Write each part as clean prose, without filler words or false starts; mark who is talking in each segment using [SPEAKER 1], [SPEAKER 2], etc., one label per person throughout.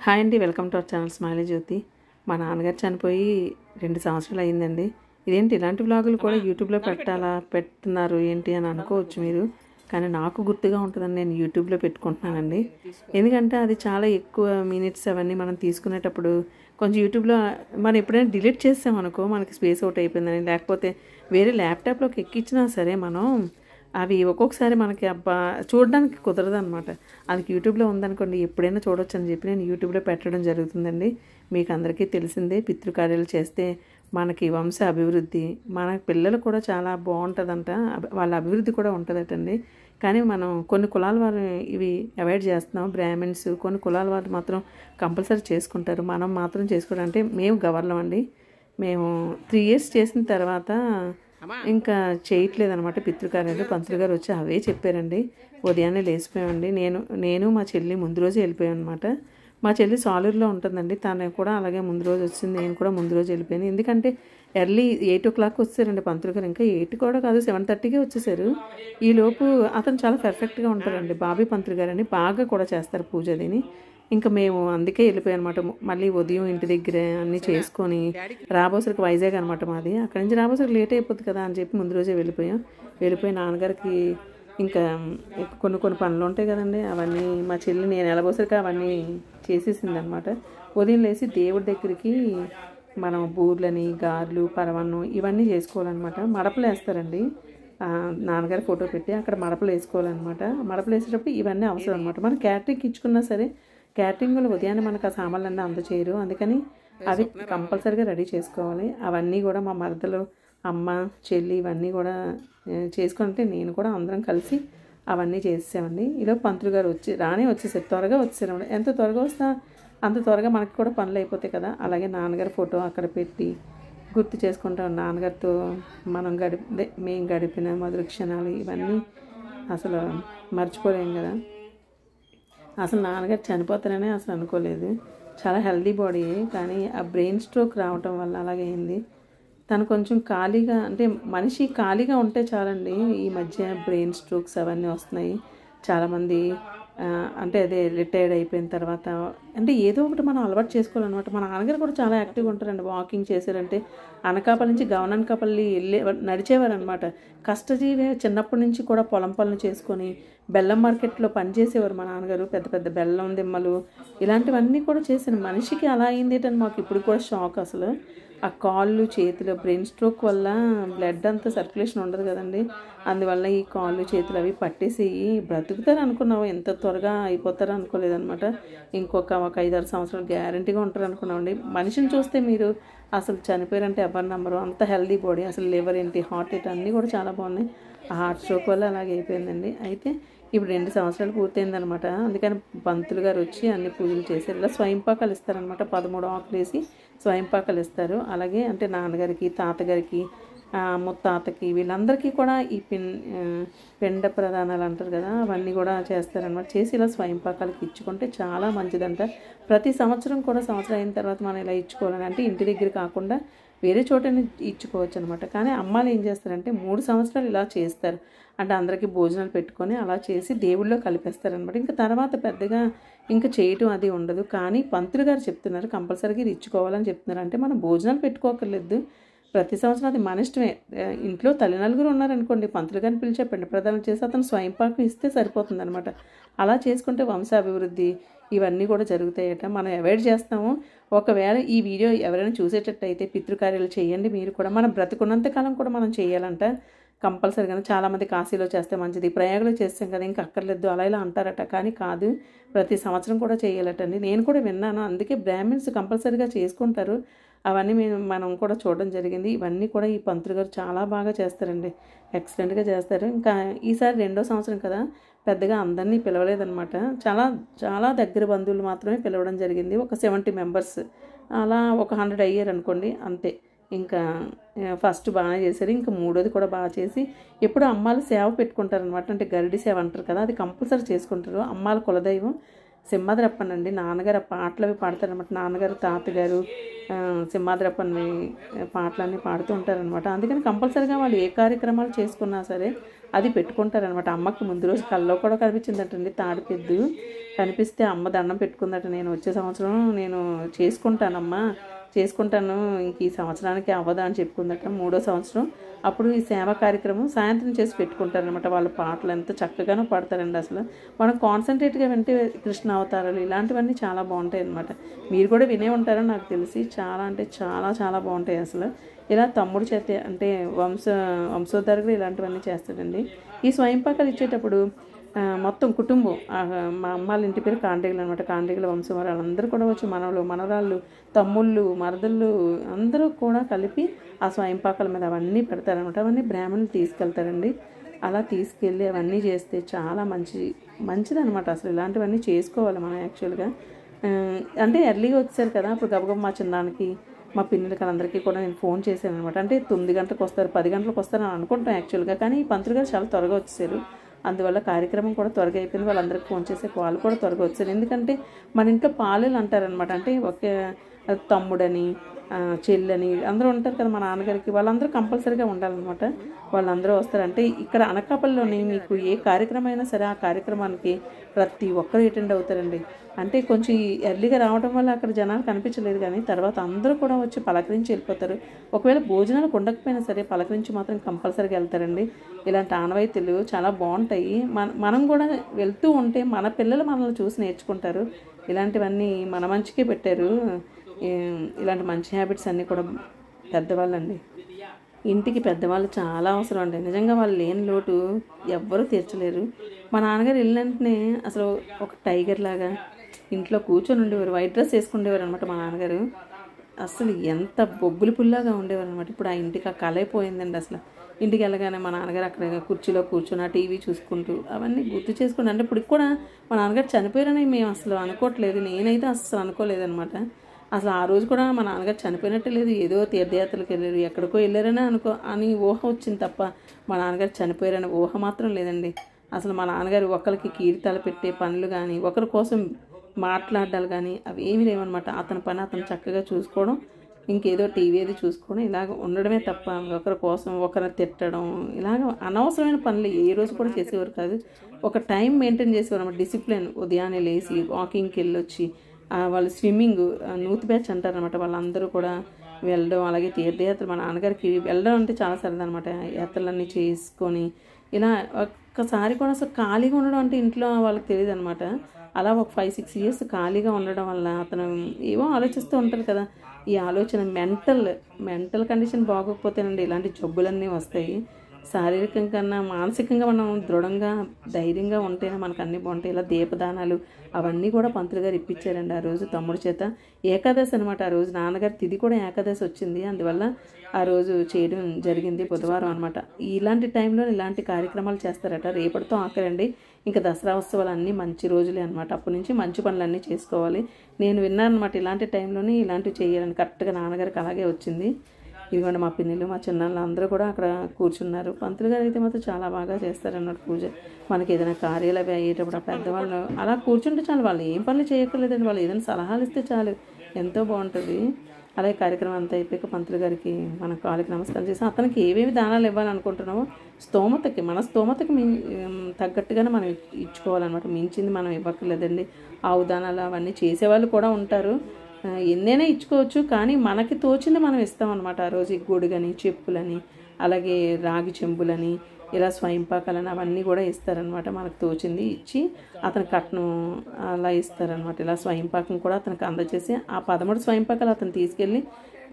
[SPEAKER 1] Hi అండి, welcome to our channel smiley Jyothi. మా నాన్నగారు చనిపోయి 2 సంవత్సరాలు అయిందండి. ఇదేంటి ఇలాంటి వ్లాగులు కూడా యూట్యూబ్లో పెడుతున్నారు ఏంటి అని అనుకోవచ్చు మీరు. కానీ నాకు గుర్తుగా ఉంటుందని నేను యూట్యూబ్లో పెట్టుకుంటున్నానండి. ఎందుకంటే అది చాలా ఎక్కువ మినిట్స్ అవన్నీ మనం తీసుకునేటప్పుడు కొంచెం యూట్యూబ్లో మనం ఎప్పుడైనా డిలీట్ చేసామనుకో మనకి స్పేస్ అవుట్ అయిపోయిందని, లేకపోతే వేరే ల్యాప్టాప్లోకి ఎక్కించినా సరే మనం అవి ఒక్కొక్కసారి మనకి అబ్బా చూడడానికి కుదరదు అనమాట. అది యూట్యూబ్లో ఉందనుకోండి ఎప్పుడైనా చూడొచ్చు అని చెప్పి నేను యూట్యూబ్లో పెట్టడం జరుగుతుందండి. మీకు అందరికీ తెలిసిందే, పితృకార్యాలు చేస్తే మనకి వంశ అభివృద్ధి, మన పిల్లలు కూడా చాలా బాగుంటుందంట, వాళ్ళ అభివృద్ధి కూడా ఉంటుందటండి. కానీ మనం కొన్ని కులాల వారు ఇవి అవాయిడ్ చేస్తున్నాం. బ్రాహ్మిన్స్ కొన్ని కులాల వారు మాత్రం కంపల్సరీ చేసుకుంటారు, మనం మాత్రం చేసుకోవడం. అంటే మేము గవర్లం అండి. మేము 3 years చేసిన తర్వాత ఇంకా చేయట్లేదనమాట పితృకార్యాలు. పంతులు గారు వచ్చి అవే చెప్పారండి. ఉదయాన్నే లేచిపోయామండి. నేను మా చెల్లి ముందు రోజు వెళ్ళిపోయాం అనమాట. మా చెల్లి సాలూరులో ఉంటుందండి, తను కూడా అలాగే ముందు రోజు వచ్చింది. నేను కూడా ముందు రోజు వెళ్ళిపోయాను. ఎందుకంటే ఎర్లీ 8 o'clock వచ్చారండి పంతులు గారు. ఇంకా 8 కూడా కాదు, 7:30కే వచ్చేసారు. ఈలోపు అతను చాలా పర్ఫెక్ట్గా ఉంటారండి, బాబీ పంతులు గారు అని, బాగా కూడా చేస్తారు పూజ అదిని. ఇంకా మేము అందుకే వెళ్ళిపోయాం అనమాట. మళ్ళీ ఉదయం ఇంటి దగ్గర అన్నీ చేసుకొని రాబోసరికి వైజాగ్ అనమాట మాది. అక్కడి నుంచి రాబోసరికి లేట్ అయిపోతుంది కదా అని చెప్పి ముందు రోజే వెళ్ళిపోయి నాన్నగారికి ఇంకా కొన్ని పనులు ఉంటాయి కదండి, అవన్నీ మా చెల్లి నేను వెళ్ళబోసరికి అవన్నీ చేసేసింది అనమాట. ఉదయం లేచి దేవుడి దగ్గరికి మనం బూర్లని, గారెలు, పరవన్నం ఇవన్నీ చేసుకోవాలన్నమాట. మడపలు వేస్తారండి, నాన్నగారి ఫోటో పెట్టి అక్కడ మడపలు వేసుకోవాలన్నమాట. మడపలు వేసేటప్పుడు ఇవన్నీ అవసరం అనమాట. మనం క్యాటరింగ్ ఇచ్చుకున్నా సరే క్యాటరింగ్ వాళ్ళు ఉదయాన్నే మనకు ఆ సామాన్లన్నీ అందచేయరు, అందుకని అవి కంపల్సరీగా రెడీ చేసుకోవాలి. అవన్నీ కూడా మా మరదలు, అమ్మ, చెల్లి ఇవన్నీ కూడా చేసుకుంటే నేను కూడా అందరం కలిసి అవన్నీ చేసామండి. ఇలా పంతులు గారు వచ్చేసారు, త్వరగా వచ్చేసారు. ఎంత త్వరగా వస్తా అంత త్వరగా మనకి కూడా పనులు అయిపోతాయి కదా. అలాగే నాన్నగారి ఫోటో అక్కడ పెట్టి గుర్తు చేసుకుంటాం. నాన్నగారితో మేము గడిపిన మధుర క్షణాలు ఇవన్నీ అసలు మర్చిపోలేం కదా. అసలు నాన్నగారు చనిపోతారనే అసలు అనుకోలేదు. చాలా హెల్దీ బాడీ, కానీ ఆ బ్రెయిన్ స్ట్రోక్ రావటం వల్ల అలాగే అయింది. తను కొంచెం ఖాళీగా, అంటే మనిషి ఖాళీగా ఉంటే చాలండి, ఈ మధ్య బ్రెయిన్ స్ట్రోక్స్ అవన్నీ వస్తున్నాయి చాలామంది. అంటే అదే రిటైర్డ్ అయిపోయిన తర్వాత అంటే ఏదో ఒకటి మనం అలవాటు చేసుకోవాలన్నమాట. మా నాన్నగారు కూడా చాలా యాక్టివ్గా ఉంటారండి. వాకింగ్ చేశారంటే అనకాపల్లి నుంచి గవననకాపల్లి నడిచేవారు అనమాట. కష్టజీవి, చిన్నప్పటి నుంచి కూడా పొలం పనులు చేసుకొని బెల్లం మార్కెట్లో పనిచేసేవారు మా నాన్నగారు. పెద్ద పెద్ద బెల్లం దిమ్మలు ఇలాంటివన్నీ కూడా చేశాను. మనిషికి అలా అయింది ఏంటని మాకు ఇప్పుడు కూడా షాక్. అసలు ఆ కాళ్ళు, చేతులు, బ్రెయిన్ స్ట్రోక్ వల్ల బ్లడ్ అంతా సర్క్యులేషన్ ఉండదు కదండి, అందువల్ల ఈ కాళ్ళు, చేతులు అవి పట్టేసి బ్రతుకుతారు అనుకున్నాము. ఎంత త్వరగా అయిపోతారో అనుకోలేదన్నమాట. ఇంకొక 5-6 సంవత్సరాలు గ్యారంటీగా ఉంటారు అనుకున్నామండి. మనిషిని చూస్తే మీరు అసలు చనిపోయారంటే ఎవరి నమ్మరు, అంత హెల్దీ బాడీ. అసలు లివర్ ఏంటి, హార్ట్ ఏంటి అన్నీ కూడా చాలా బాగున్నాయి. ఆ హార్ట్ స్ట్రోక్ వల్ల అలాగే అయిపోయిందండి. అయితే ఇప్పుడు 2 సంవత్సరాలు పూర్తయిందనమాట. అందుకని పంతులు గారు వచ్చి అన్ని పూజలు చేశారు. ఇలా స్వయంపాకాలు ఇస్తారనమాట. 13 ఆకులు వేసి స్వయంపాకాలు ఇస్తారు. అలాగే అంటే నాన్నగారికి, తాతగారికి, ముత్తాతకి వీళ్ళందరికీ కూడా ఈ పిండ ప్రదానాలు అంటారు కదా, అవన్నీ కూడా చేస్తారనమాట. చేసి ఇలా స్వయంపాకాలకి ఇచ్చుకుంటే చాలా మంచిదంట. ప్రతి సంవత్సరం కూడా సంవత్సరం అయిన తర్వాత మనం ఇలా ఇచ్చుకోవాలని, అంటే ఇంటి దగ్గర కాకుండా వేరే చోటని ఇచ్చుకోవచ్చు అనమాట. కానీ అమ్మాలు ఏం చేస్తారంటే 3 సంవత్సరాలు ఇలా చేస్తారు. అంటే అందరికీ భోజనాలు పెట్టుకొని అలా చేసి దేవుళ్ళో కలిపేస్తారనమాట. ఇంకా తర్వాత పెద్దగా ఇంకా చేయటం అది ఉండదు. కానీ పంతులు గారు చెప్తున్నారు కంపల్సరీగా ఇది ఇచ్చుకోవాలని చెప్తున్నారు. అంటే మనం భోజనాలు పెట్టుకోకర్లేదు, ప్రతి సంవత్సరం అది మన ఇష్టమే. ఇంట్లో తల్లినలుగురు ఉన్నారనుకోండి, పంతులు గారిని పిలిచే పిండ ప్రదానం చేసి అతను స్వయంపాకం ఇస్తే సరిపోతుంది అనమాట. అలా చేసుకుంటే వంశాభివృద్ధి ఇవన్నీ కూడా జరుగుతాయట. మనం అవాయిడ్ చేస్తాము. ఒకవేళ ఈ వీడియో ఎవరైనా చూసేటట్టయితే పితృకార్యాలు చేయండి మీరు కూడా. మనం బ్రతికున్నంతకాలం కూడా మనం చేయాలంట కంపల్సరీగా. చాలామంది కాశీలో చేస్తే మంచిది, ప్రయాగలో చేస్తాం కదా ఇంకా అక్కర్లేదు అలా ఇలా అంటారట. కానీ కాదు, ప్రతి సంవత్సరం కూడా చేయాలటండి. నేను కూడా విన్నాను. అందుకే బ్రాహ్మిన్స్ కంపల్సరీగా చేసుకుంటారు. అవన్నీ మనం కూడా చూడడం జరిగింది. ఇవన్నీ కూడా ఈ పంతులు గారు చాలా బాగా చేస్తారండి, ఎక్సలెంట్గా చేస్తారు. ఇంకా ఈసారి 2వ సంవత్సరం కదా, పెద్దగా అందరినీ పిలవలేదనమాట. చాలా చాలా దగ్గర బంధువులు మాత్రమే పిలవడం జరిగింది. ఒక 70 members అలా, ఒక 100 అయ్యారు అనుకోండి అంతే. ఇంకా ఫస్ట్ బాగానే చేశారు. ఇంకా 3వది కూడా బాగా చేసి, ఎప్పుడు అమ్మాలు సేవ పెట్టుకుంటారనమాట. అంటే గరిడి సేవ అంటారు కదా, అది కంపల్సరీ చేసుకుంటారు. అమ్మాల కులదైవం సింహాద్రప్పన్ అండి. నాన్నగారు ఆ పాటలు అవి పాడతారనమాట. నాన్నగారు తాతగారు సింహాద్రప్పన్వి పాటలన్నీ పాడుతూ ఉంటారనమాట. అందుకని కంపల్సరీగా వాళ్ళు ఏ కార్యక్రమాలు చేసుకున్నా సరే అది పెట్టుకుంటారనమాట. అమ్మకి ముందు రోజు కల్లో కూడా కనిపించిందటండి తాడిపెద్దు. కనిపిస్తే అమ్మ దండం పెట్టుకుందట, నేను వచ్చే సంవత్సరం నేను చేసుకుంటాను, ఇంక ఈ సంవత్సరానికి అవ్వదా అని చెప్పుకుందట. 3వ సంవత్సరం అప్పుడు ఈ సేవా కార్యక్రమం సాయంత్రం చేసి పెట్టుకుంటారనమాట. వాళ్ళ పాటలు ఎంత చక్కగానో పాడతారండి. అసలు మనం కాన్సన్ట్రేట్గా వింటే కృష్ణ అవతారాలు ఇలాంటివన్నీ చాలా బాగుంటాయి అనమాట. మీరు కూడా వినే ఉంటారని నాకు తెలిసి. చాలా అంటే చాలా చాలా బాగుంటాయి అసలు. ఇలా తమ్ముడు చేత అంటే వంశోద్ధారకుడు ఇలాంటివన్నీ చేస్తాడండి. ఈ స్వయంపాకాలు ఇచ్చేటప్పుడు మొత్తం కుటుంబం, మా అమ్మ వాళ్ళ ఇంటి పేరు కాండ్రిగలు అనమాట. కాండ్రిగల వంశం వారు వాళ్ళందరూ కూడా వచ్చి మనవలు మనవరాళ్ళు తమ్ముళ్ళు మరదళ్ళు అందరూ కూడా కలిపి ఆ స్వయంపాకాల మీద అవన్నీ పెడతారనమాట. అవన్నీ బ్రాహ్మణులు తీసుకెళ్తారండి. అలా తీసుకెళ్ళి అవన్నీ చేస్తే చాలా మంచిదనమాట. అసలు ఇలాంటివన్నీ చేసుకోవాలి మనం యాక్చువల్గా. అంటే ఎర్లీగా వచ్చారు కదా, అప్పుడు గబగబ మా చిన్నానికి మా పిల్లలకి అందరికీ కూడా నేను ఫోన్ చేశాను అనమాట. అంటే 9 గంటలకు వస్తారు 10 గంటలకు వస్తారు అని అనుకుంటాం యాక్చువల్గా. కానీ ఈ పంతులు గారు చాలా త్వరగా వచ్చేసారు. అందువల్ల కార్యక్రమం కూడా త్వరగా అయిపోయింది. వాళ్ళందరికీ ఫోన్ చేసే వాళ్ళు కూడా త్వరగా వచ్చారు. ఎందుకంటే మన ఇంట్లో పాలెలు అంటారనమాట. అంటే ఒకే తమ్ముడని చెల్లని అందరూ ఉంటారు కదా మా నాన్నగారికి, వాళ్ళందరూ కంపల్సరీగా ఉండాలన్నమాట. వాళ్ళందరూ వస్తారంటే ఇక్కడ అనకాపల్లిలోని మీకు ఏ కార్యక్రమం అయినా సరే ఆ కార్యక్రమానికి ప్రతి ఒక్కరు అటెండ్ అవుతారండి. అంటే కొంచెం ఎర్లీగా రావడం వల్ల అక్కడ జనాలు కనిపించలేదు, కానీ తర్వాత అందరూ కూడా వచ్చి పలకరించి వెళ్ళిపోతారు. ఒకవేళ భోజనాలు ఉండకపోయినా సరే పలకరించి మాత్రం కంపల్సరీగా వెళ్తారండి. ఇలాంటి ఆనవాయితీలు చాలా బాగుంటాయి. మనం కూడా వెళ్తూ ఉంటే మన పిల్లలు మనల్ని చూసి నేర్చుకుంటారు. ఇలాంటివన్నీ మన మంచికే పెట్టారు. ఇలాంటి మంచి హ్యాబిట్స్ అన్నీ కూడా పెద్దవాళ్ళండి. ఇంటికి పెద్దవాళ్ళు చాలా అవసరం అండి. నిజంగా వాళ్ళు లేని లోటు ఎవ్వరూ తీర్చలేరు. మా నాన్నగారు వెళ్ళినంటనే అసలు ఒక టైగర్ లాగా ఇంట్లో కూర్చొని ఉండేవారు. వైట్ డ్రెస్ వేసుకుండేవారు అనమాట మా నాన్నగారు. అసలు ఎంత బొబ్బులు పుల్లాగా ఉండేవారు అనమాట. ఇప్పుడు ఆ ఇంటికి ఆ కళ అయిపోయిందండి. అసలు ఇంటికి వెళ్ళగానే మా నాన్నగారు అక్కడ కుర్చీలో కూర్చొని ఆ టీవీ చూసుకుంటూ అవన్నీ గుర్తు చేసుకుంటూ, అంటే ఇప్పుడు కూడా మా నాన్నగారు చనిపోయారని మేము అసలు అనుకోవట్లేదు. నేనైతే అసలు అనుకోలేదనమాట. అసలు ఆ రోజు కూడా మా నాన్నగారు చనిపోయినట్టు లేదు. ఏదో తీర్థయాత్రలకు వెళ్ళారు, ఎక్కడికో వెళ్ళారని అని ఊహ వచ్చింది తప్ప మా నాన్నగారు చనిపోయారని ఊహ మాత్రం లేదండి. అసలు మా నాన్నగారు ఒకరికి కీర్తాలు పెట్టే పనులు కానీ ఒకరి కోసం మాట్లాడాలి కానీ అవి ఏమీ లేవన్నమాట. అతని పని అతను చక్కగా చూసుకోవడం, ఇంకేదో టీవీ అది చూసుకోవడం, ఇలాగ ఉండడమే తప్ప ఒకరి కోసం ఒకరిని తిట్టడం ఇలాగ అనవసరమైన పనులు ఏ రోజు కూడా చేసేవారు కాదు. ఒక టైం మెయింటైన్ చేసేవారు అన్నమాట. డిసిప్లిన్. ఉదయాన్నే లేచి వాకింగ్కి వెళ్ళొచ్చి వాళ్ళు స్విమ్మింగ్ నూతి బ్యాచ్ అంటారనమాట. వాళ్ళందరూ కూడా వెళ్ళడం, అలాగే తీర్థయాత్రలు మా నాన్నగారికి వెళ్ళడం అంటే చాలా సరదా అనమాట. యాత్రలన్నీ చేసుకొని ఇలా ఒక్కసారి కూడా అసలు ఖాళీగా ఉండడం అంటే ఇంట్లో వాళ్ళకి తెలియదు అనమాట. అలా ఒక 5-6 ఇయర్స్ ఖాళీగా ఉండడం వల్ల అతను ఏవో ఆలోచిస్తూ ఉంటారు కదా, ఈ ఆలోచన మెంటల్ కండిషన్ బాగోకపోతేనండి ఇలాంటి జబ్బులన్నీ వస్తాయి. శారీరకంగా కన్నా మానసికంగా మనం దృఢంగా ధైర్యంగా ఉంటేనే మనకు అన్నీ బాగుంటాయి. ఇలా దీపదానాలు అవన్నీ కూడా పంతులు గారు ఇప్పించారండి ఆ రోజు తమ్ముడి చేత. ఏకాదశి అనమాట ఆ రోజు. నాన్నగారి తిథి కూడా ఏకాదశి వచ్చింది, అందువల్ల ఆ రోజు చేయడం జరిగింది. బుధవారం అనమాట. ఇలాంటి టైంలో ఇలాంటి కార్యక్రమాలు చేస్తారట. రేపటితో ఆఖరండి. ఇంకా దసరా ఉత్సవాలు అన్నీ మంచి రోజులే అనమాట. అప్పటి నుంచి మంచి పనులన్నీ చేసుకోవాలి. నేను విన్నాను అనమాట, ఇలాంటి టైంలోనే ఇలాంటివి చేయాలని. కరెక్ట్గా నాన్నగారికి అలాగే వచ్చింది. ఇదిగోండి మా పిన్నిలు మా చిన్నాళ్ళు అందరూ కూడా అక్కడ కూర్చున్నారు. పంతులు గారు అయితే మాత్రం చాలా బాగా చేస్తారన్నమాట పూజ. మనకి ఏదైనా కార్యాలు అవి అయ్యేటప్పుడు ఆ పెద్దవాళ్ళు అలా కూర్చుంటే చాలు, వాళ్ళు ఏం పనులు చేయక్కర్లేదండి. వాళ్ళు ఏదైనా సలహాలు ఇస్తే చాలు, ఎంతో బాగుంటుంది. అలాగే కార్యక్రమం అంతా అయిపోయాక పంతులు గారికి మనం కాళ్ళకి నమస్కారం చేసి అతనికి ఏవేవి దానాలు ఇవ్వాలనుకుంటున్నామో మన స్తోమతకి తగ్గట్టుగానే మనం ఇచ్చుకోవాలన్నమాట. మించింది మనం ఇవ్వక్కర్లేదండి. ఆవు దానాలు అవన్నీ చేసేవాళ్ళు కూడా ఉంటారు. ఎన్నైనా ఇచ్చుకోవచ్చు, కానీ మనకి తోచింది మనం ఇస్తామన్నమాట. ఆ రోజు గొడుగని చెప్పులని అలాగే రాగి చెంబులని ఇలా స్వయంపాకాలని అవన్నీ కూడా ఇస్తారనమాట. మనకు తోచింది ఇచ్చి అతని కట్నం అలా ఇస్తారనమాట. ఇలా స్వయంపాకం కూడా అతనికి అందజేసి ఆ 13 స్వయంపాకాలు అతను తీసుకెళ్ళి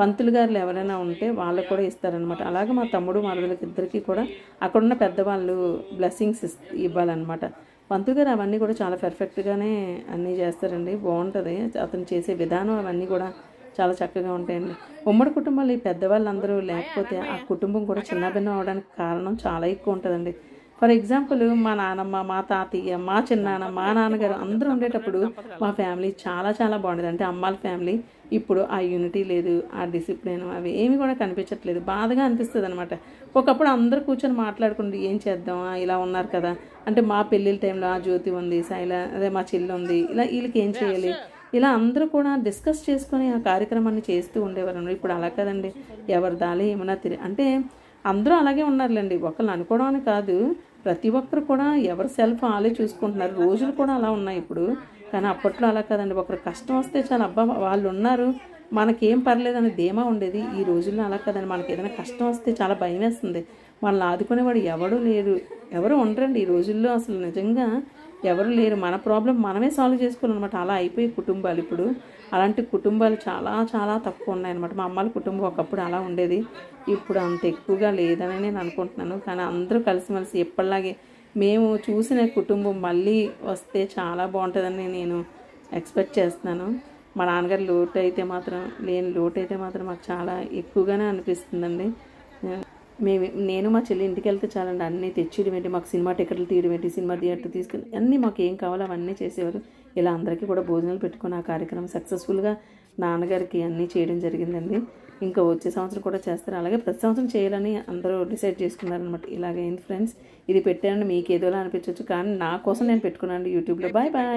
[SPEAKER 1] పంతులు గారులు ఎవరైనా ఉంటే వాళ్ళకు కూడా ఇస్తారనమాట. అలాగే మా తమ్ముడు మరదలకి ఇద్దరికి కూడా అక్కడున్న పెద్దవాళ్ళు బ్లెస్సింగ్స్ ఇవ్వాలన్నమాట. పంతులు గారు అవన్నీ కూడా చాలా పర్ఫెక్ట్గానే అన్నీ చేస్తారండి. బాగుంటుంది అతను చేసే విధానం, అవన్నీ కూడా చాలా చక్కగా ఉంటాయండి. ఉమ్మడి కుటుంబాలు ఈ పెద్దవాళ్ళందరూ లేకపోతే ఆ కుటుంబం కూడా చిన్నభిన్నం అవడానికి కారణం చాలా ఎక్కువ ఉంటుందండి. ఫర్ ఎగ్జాంపుల్ మా నాన్నమ్మ, మా తాతయ్య, మా చిన్నాన్న, మా నాన్నగారు అందరూ ఉండేటప్పుడు మా ఫ్యామిలీ చాలా చాలా బాగుండేది. అంటే అమ్మాల ఫ్యామిలీ. ఇప్పుడు ఆ యూనిటీ లేదు, ఆ డిసిప్లిన్ అవి ఏమి కూడా కనిపించట్లేదు. బాధగా అనిపిస్తుంది అనమాట. ఒకప్పుడు అందరూ కూర్చొని మాట్లాడుకుంటూ ఏం చేద్దాం, ఇలా ఉన్నారు కదా అంటే మా పెళ్ళిళ్ళ టైంలో ఆ జ్యోతి ఉంది, శైల అదే మా చెల్లి ఉంది, ఇలా వీళ్ళకి ఏం చేయాలి, ఇలా అందరూ కూడా డిస్కస్ చేసుకొని ఆ కార్యక్రమాన్ని చేస్తూ ఉండేవారు. ఇప్పుడు అలా కదండి, ఎవరి దాలి ఏమన్నా అంటే అందరూ అలాగే ఉన్నారులేండి. ఒకళ్ళు అనుకోవడానికి కాదు, ప్రతి ఒక్కరు కూడా ఎవరు సెల్ఫ్ వాళ్ళే చూసుకుంటున్నారు. రోజులు కూడా అలా ఉన్నాయి ఇప్పుడు. కానీ అప్పట్లో అలా కాదండి. ఒకరు కష్టం వస్తే చాలా అబ్బా వాళ్ళు ఉన్నారు, మనకేం పర్లేదని ధీమా ఉండేది. ఈ రోజుల్లో అలా కదండి. మనకి ఏదైనా కష్టం వస్తే చాలా భయం వేస్తుంది. మనల్ని ఆదుకునేవాడు ఎవడూ లేరు, ఎవరు ఉండరండి ఈ రోజుల్లో. అసలు నిజంగా ఎవరు లేరు. మన ప్రాబ్లం మనమే సాల్వ్ చేసుకోవాలన్నమాట. అలా అయిపోయి కుటుంబాలు ఇప్పుడు. అలాంటి కుటుంబాలు చాలా చాలా తక్కువ ఉన్నాయన్నమాట. మా అమ్మాల కుటుంబం ఒకప్పుడు అలా ఉండేది, ఇప్పుడు అంత ఎక్కువగా లేదని నేను అనుకుంటున్నాను. కానీ అందరూ కలిసిమెలిసి ఎప్పటిలాగే మేము చూసిన కుటుంబం మళ్ళీ వస్తే చాలా బాగుంటుందని నేను ఎక్స్పెక్ట్ చేస్తున్నాను. మా నాన్నగారు లోటు అయితే మాత్రం మాకు చాలా ఎక్కువగానే అనిపిస్తుందండి. నేను మా చెల్లి ఇంటికి వెళ్తే చాలండి అన్నీ తెచ్చియడం ఏంటి, మాకు సినిమా టికెట్లు తీయడం ఏంటి, సినిమా థియేటర్ తీసుకెళ్ళి అన్నీ మాకు ఏం కావాలో అవన్నీ చేసేవారు. ఇలా అందరికీ కూడా భోజనాలు పెట్టుకుని ఆ కార్యక్రమం సక్సెస్ఫుల్గా నాన్నగారికి అన్నీ చేయడం జరిగిందండి. ఇంకా వచ్చే సంవత్సరం కూడా చేస్తారు. అలాగే ప్రతి సంవత్సరం చేయాలని అందరూ డిసైడ్ చేసుకున్నారనమాట. ఇలాగైంది ఫ్రెండ్స్. ఇది పెట్టానని మీకు ఏదోలా అనిపించవచ్చు, కానీ నా కోసం నేను పెట్టుకున్నాను యూట్యూబ్లో. Bye bye.